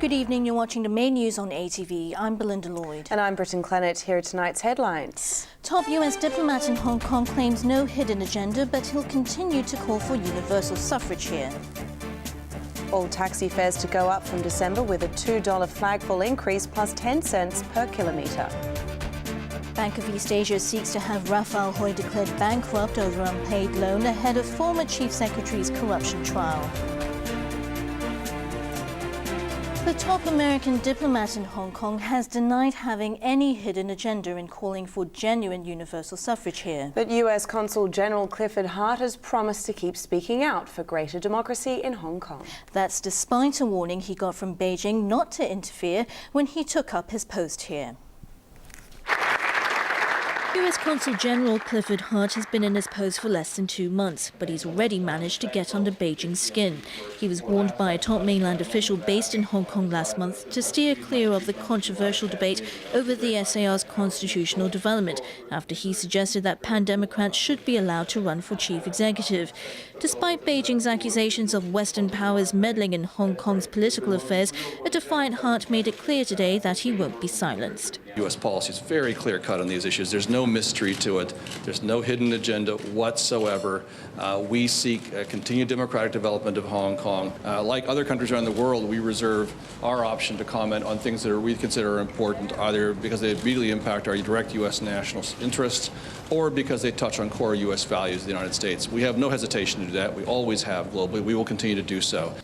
Good evening, you're watching the main news on ATV. I'm Belinda Lloyd. And I'm Brittyn Clennett. Here are tonight's headlines. Top US diplomat in Hong Kong claims no hidden agenda, but he'll continue to call for universal suffrage here. All taxi fares to go up from December with a $2 flagpole increase plus 10 cents per kilometre. Bank of East Asia seeks to have Raphael Hui declared bankrupt over unpaid loan ahead of former Chief Secretary's corruption trial. The top American diplomat in Hong Kong has denied having any hidden agenda in calling for genuine universal suffrage here. But US Consul General Clifford Hart has promised to keep speaking out for greater democracy in Hong Kong. That's despite a warning he got from Beijing not to interfere when he took up his post here. US Consul General Clifford Hart has been in his post for less than 2 months, but he's already managed to get under Beijing's skin. He was warned by a top mainland official based in Hong Kong last month to steer clear of the controversial debate over the SAR's constitutional development after he suggested that pan-democrats should be allowed to run for chief executive. Despite Beijing's accusations of Western powers meddling in Hong Kong's political affairs, a defiant Hart made it clear today that he won't be silenced. U.S. policy is very clear-cut on these issues. There's no mystery to it. There's no hidden agenda whatsoever. We seek a continued democratic development of Hong Kong. Like other countries around the world, we reserve our option to comment on things that we consider important, either because they immediately impact our direct U.S. national interests or because they touch on core U.S. values of the United States. We have no hesitation to do that. We always have globally. We will continue to do so.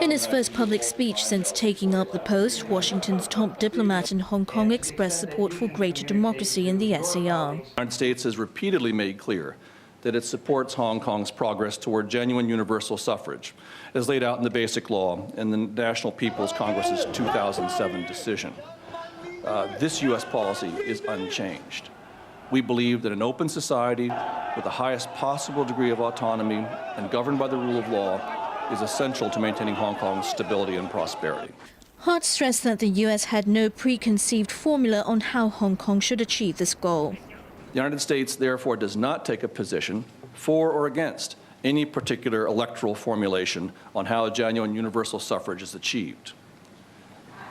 In his first public speech since taking up the post, Washington's top diplomat in Hong Kong expressed support for greater democracy in the SAR. The United States has repeatedly made clear that it supports Hong Kong's progress toward genuine universal suffrage, as laid out in the Basic Law and the National People's Congress's 2007 decision. This U.S. policy is unchanged. We believe that an open society with the highest possible degree of autonomy and governed by the rule of law is essential to maintaining Hong Kong's stability and prosperity. Hart stressed that the U.S. had no preconceived formula on how Hong Kong should achieve this goal. The United States, therefore, does not take a position for or against any particular electoral formulation on how genuine universal suffrage is achieved.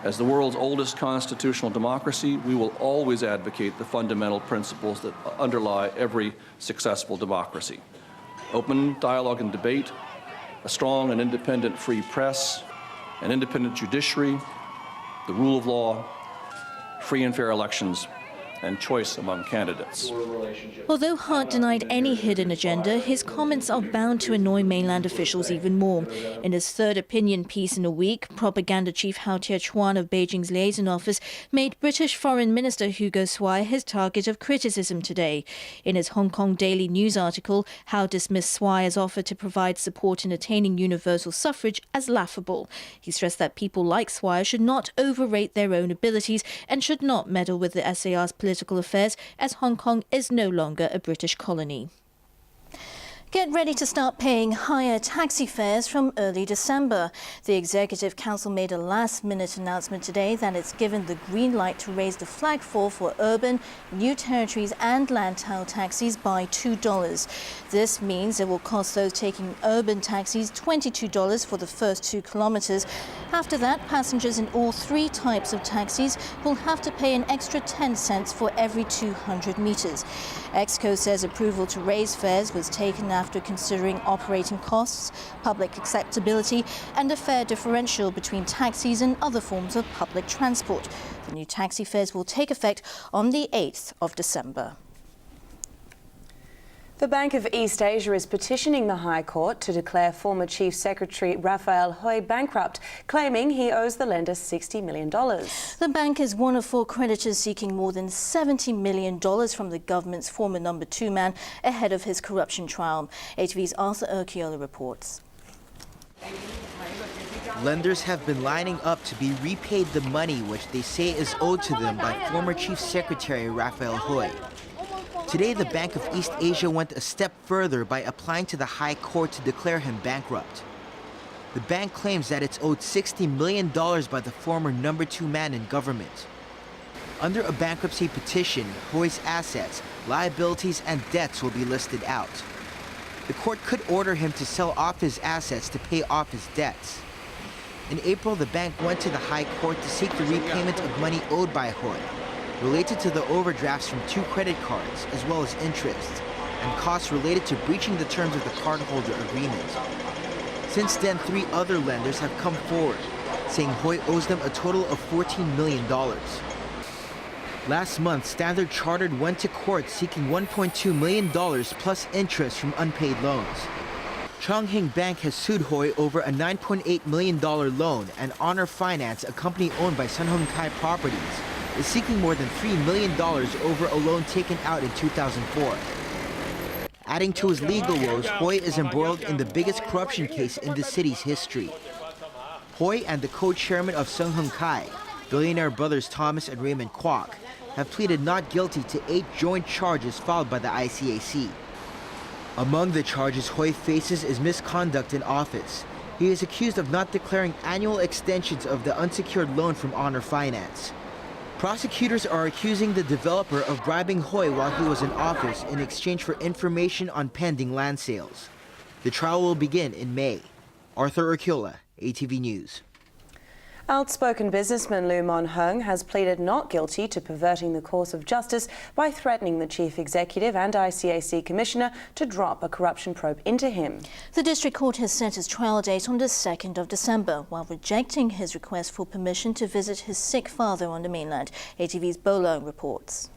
As the world's oldest constitutional democracy, we will always advocate the fundamental principles that underlie every successful democracy: open dialogue and debate, a strong and independent free press, an independent judiciary, the rule of law, free and fair elections, and choice among candidates. Although Hart denied any hidden agenda, his comments are bound to annoy mainland officials even more. In his third opinion piece in a week, propaganda chief Hau Tie-Chuan of Beijing's liaison office made British Foreign Minister Hugo Swire his target of criticism today. In his Hong Kong Daily News article, Hau dismissed Swire's offer to provide support in attaining universal suffrage as laughable. He stressed that people like Swire should not overrate their own abilities and should not meddle with the SAR's political affairs, as Hong Kong is no longer a British colony. Get ready to start paying higher taxi fares from early December. The Executive Council made a last-minute announcement today that it's given the green light to raise the flagpole for urban, new territories and land-tail taxis by $2. This means it will cost those taking urban taxis $22 for the first 2 kilometres. After that, passengers in all 3 types of taxis will have to pay an extra 10 cents for every 200 metres. EXCO says approval to raise fares was taken after considering operating costs, public acceptability and a fare differential between taxis and other forms of public transport. The new taxi fares will take effect on the 8th of December. The Bank of East Asia is petitioning the High Court to declare former Chief Secretary Raphael Hui bankrupt, claiming he owes the lender $60 million. The bank is one of 4 creditors seeking more than $70 million from the government's former number 2 man ahead of his corruption trial. ATV's Arthur Urquiola reports. Lenders have been lining up to be repaid the money which they say is owed to them by former Chief Secretary Raphael Hui. Today, the Bank of East Asia went a step further by applying to the High Court to declare him bankrupt. The bank claims that it's owed $60 million by the former number 2 man in government. Under a bankruptcy petition, Hui's assets, liabilities, and debts will be listed out. The court could order him to sell off his assets to pay off his debts. In April, the bank went to the High Court to seek the repayment of money owed by Lloyd, related to the overdrafts from 2 credit cards, as well as interest, and costs related to breaching the terms of the cardholder agreement. Since then, 3 other lenders have come forward, saying Lloyd owes them a total of $14 million. Last month, Standard Chartered went to court seeking $1.2 million plus interest from unpaid loans. Chongheng Bank has sued Lloyd over a $9.8 million loan, and Honor Finance, a company owned by Sun Hung Kai Properties, is seeking more than $3 million over a loan taken out in 2004. Adding to his legal woes, Lloyd is embroiled in the biggest corruption case in the city's history. Lloyd and the co-chairman of Sun Hung Kai, billionaire brothers Thomas and Raymond Kwok, have pleaded not guilty to 8 joint charges filed by the ICAC. Among the charges Lloyd faces is misconduct in office. He is accused of not declaring annual extensions of the unsecured loan from Honor Finance. Prosecutors are accusing the developer of bribing Lloyd while he was in office in exchange for information on pending land sales. The trial will begin in May. Arthur Urquiola, ATV News. Outspoken businessman Liu Mon-hung has pleaded not guilty to perverting the course of justice by threatening the chief executive and ICAC commissioner to drop a corruption probe into him. The district court has set his trial date on the 2nd of December, while rejecting his request for permission to visit his sick father on the mainland. ATV's Bolong reports.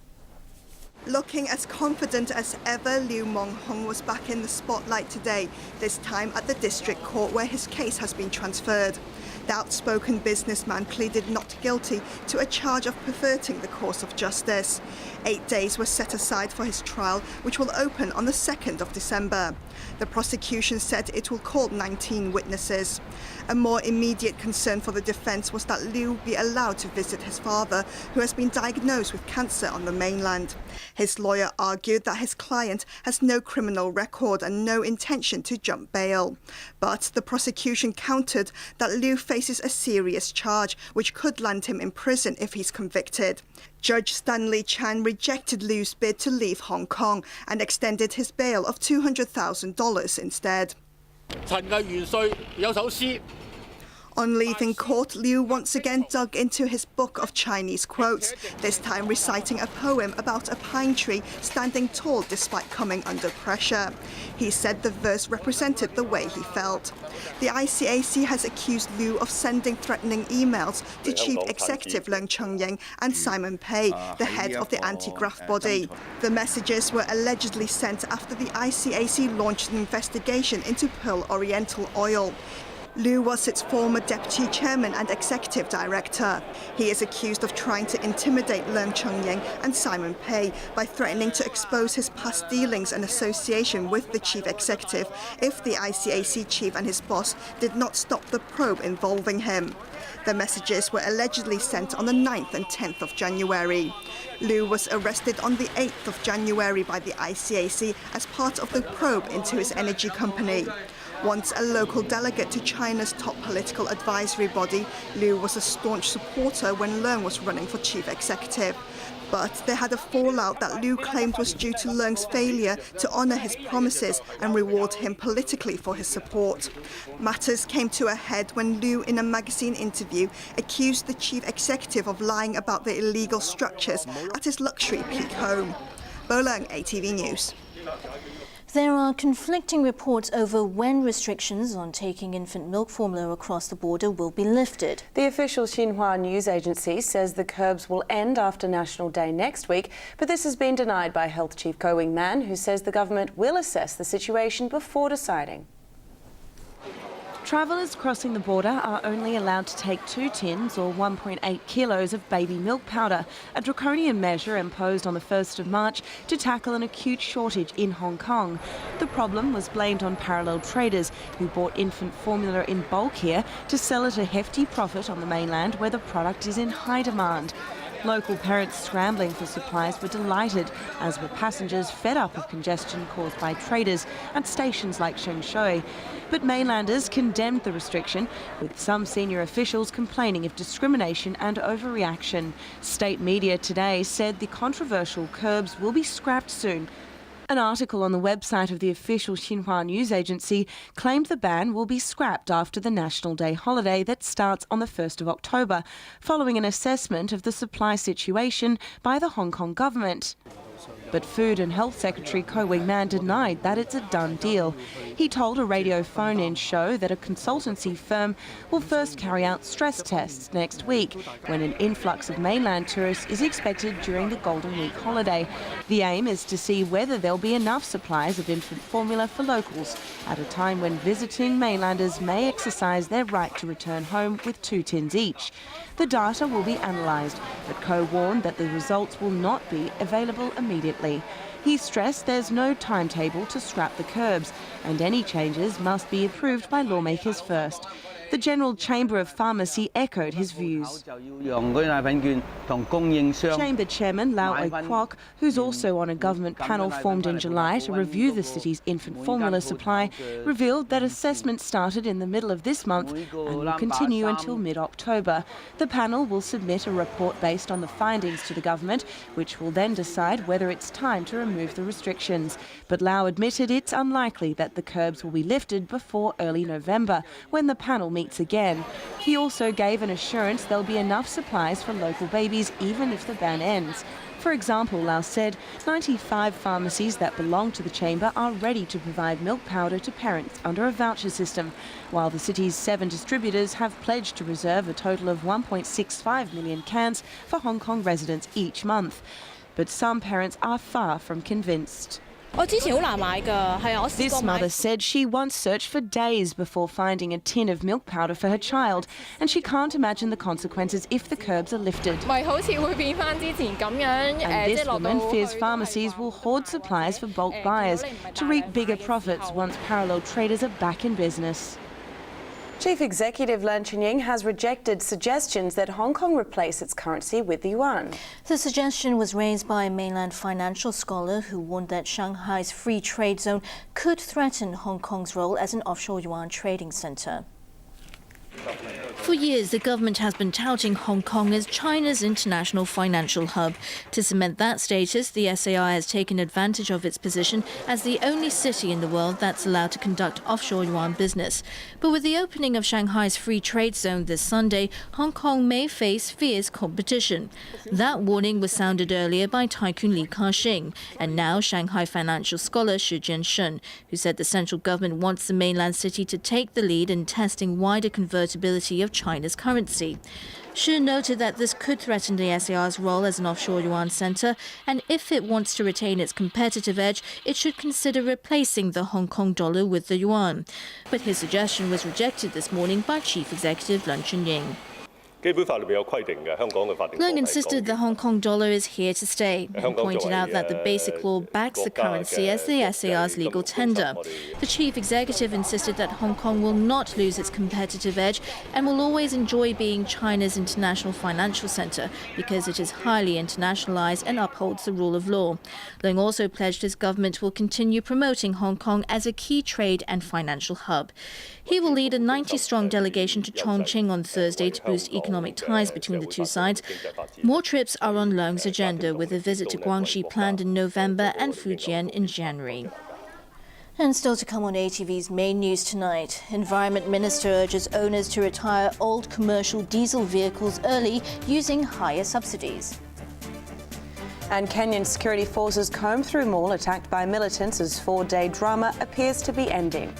Looking as confident as ever, Liu Mon-hung was back in the spotlight today, this time at the district court where his case has been transferred. The outspoken businessman pleaded not guilty to a charge of perverting the course of justice. 8 days were set aside for his trial, which will open on the 2nd of December. The prosecution said it will call 19 witnesses. A more immediate concern for the defense was that Liu be allowed to visit his father, who has been diagnosed with cancer on the mainland. His lawyer argued that his client has no criminal record and no intention to jump bail. But the prosecution countered that Liu faces a serious charge, which could land him in prison if he's convicted. Judge Stanley Chan rejected Liu's bid to leave Hong Kong and extended his bail of $200,000 instead. On leaving court, Liu once again dug into his book of Chinese quotes, this time reciting a poem about a pine tree standing tall despite coming under pressure. He said the verse represented the way he felt. The ICAC has accused Liu of sending threatening emails to Chief Executive Leung Cheng-ying and Simon Pei, the head of the anti-graft body. The messages were allegedly sent after the ICAC launched an investigation into Pearl Oriental Oil. Liu was its former deputy chairman and executive director. He is accused of trying to intimidate Leung Cheng-ying and Simon Pei by threatening to expose his past dealings and association with the chief executive if the ICAC chief and his boss did not stop the probe involving him. The messages were allegedly sent on the 9th and 10th of January. Liu was arrested on the 8th of January by the ICAC as part of the probe into his energy company. Once a local delegate to China's top political advisory body, Liu was a staunch supporter when Leung was running for chief executive. But they had a fallout that Liu claimed was due to Leung's failure to honour his promises and reward him politically for his support. Matters came to a head when Liu, in a magazine interview, accused the chief executive of lying about the illegal structures at his luxury peak home. Bolong, ATV News. There are conflicting reports over when restrictions on taking infant milk formula across the border will be lifted. The official Xinhua news agency says the curbs will end after National Day next week, but this has been denied by Health Chief Ko Wing-man, who says the government will assess the situation before deciding. Travellers crossing the border are only allowed to take 2 tins or 1.8 kilos of baby milk powder, a draconian measure imposed on the 1st of March to tackle an acute shortage in Hong Kong. The problem was blamed on parallel traders who bought infant formula in bulk here to sell at a hefty profit on the mainland where the product is in high demand. Local parents scrambling for supplies were delighted, as were passengers fed up of congestion caused by traders at stations like Shengshui. But mainlanders condemned the restriction, with some senior officials complaining of discrimination and overreaction. State media today said the controversial curbs will be scrapped soon. An article on the website of the official Xinhua news agency claimed the ban will be scrapped after the National Day holiday that starts on the 1st of October, following an assessment of the supply situation by the Hong Kong government. But Food and Health Secretary Ko Wing-man denied that it's a done deal. He told a radio phone-in show that a consultancy firm will first carry out stress tests next week, when an influx of mainland tourists is expected during the Golden Week holiday. The aim is to see whether there'll be enough supplies of infant formula for locals at a time when visiting mainlanders may exercise their right to return home with 2 tins each. The data will be analysed, but Ko warned that the results will not be available immediately. He stressed there's no timetable to scrap the curbs, and any changes must be approved by lawmakers first. The General Chamber of Pharmacy echoed his views. Chamber Chairman Lau Kwok, who's also on a government panel formed in July to review the city's infant formula supply, revealed that assessment started in the middle of this month and will continue until mid-October. The panel will submit a report based on the findings to the government, which will then decide whether it's time to remove the restrictions. But Lau admitted it's unlikely that the curbs will be lifted before early November, when the panel meets again. He also gave an assurance there'll be enough supplies for local babies even if the ban ends. For example, Lau said 95 pharmacies that belong to the chamber are ready to provide milk powder to parents under a voucher system, while the city's 7 distributors have pledged to reserve a total of 1.65 million cans for Hong Kong residents each month. But some parents are far from convinced. This mother said she once searched for days before finding a tin of milk powder for her child, and she can't imagine the consequences if the curbs are lifted. And this woman fears pharmacies will hoard supplies for bulk buyers to reap bigger profits once parallel traders are back in business. Chief Executive Leung Chun-ying has rejected suggestions that Hong Kong replace its currency with the yuan. The suggestion was raised by a mainland financial scholar who warned that Shanghai's free trade zone could threaten Hong Kong's role as an offshore yuan trading centre. For years, the government has been touting Hong Kong as China's international financial hub. To cement that status, the SAR has taken advantage of its position as the only city in the world that's allowed to conduct offshore yuan business. But with the opening of Shanghai's free trade zone this Sunday, Hong Kong may face fierce competition. That warning was sounded earlier by tycoon Li Ka-shing, and now Shanghai financial scholar Shi Jiansheng, who said the central government wants the mainland city to take the lead in testing wider convertibility of China's currency. Shi noted that this could threaten the SAR's role as an offshore yuan centre, and if it wants to retain its competitive edge, it should consider replacing the Hong Kong dollar with the yuan. But his suggestion was rejected this morning by Chief Executive Leung Chun-ying. Leung insisted the Hong Kong dollar is here to stay and pointed out that the basic law backs the currency as the SAR's legal tender. The chief executive insisted that Hong Kong will not lose its competitive edge and will always enjoy being China's international financial centre because it is highly internationalised and upholds the rule of law. Leung also pledged his government will continue promoting Hong Kong as a key trade and financial hub. He will lead a 90-strong delegation to Chongqing on Thursday to boost economic ties between the two sides. More trips are on Leung's agenda, with a visit to Guangxi planned in November and Fujian in January. And still to come on ATV's main news tonight, Environment Minister urges owners to retire old commercial diesel vehicles early using higher subsidies. And Kenyan security forces comb through mall attacked by militants as 4-day drama appears to be ending.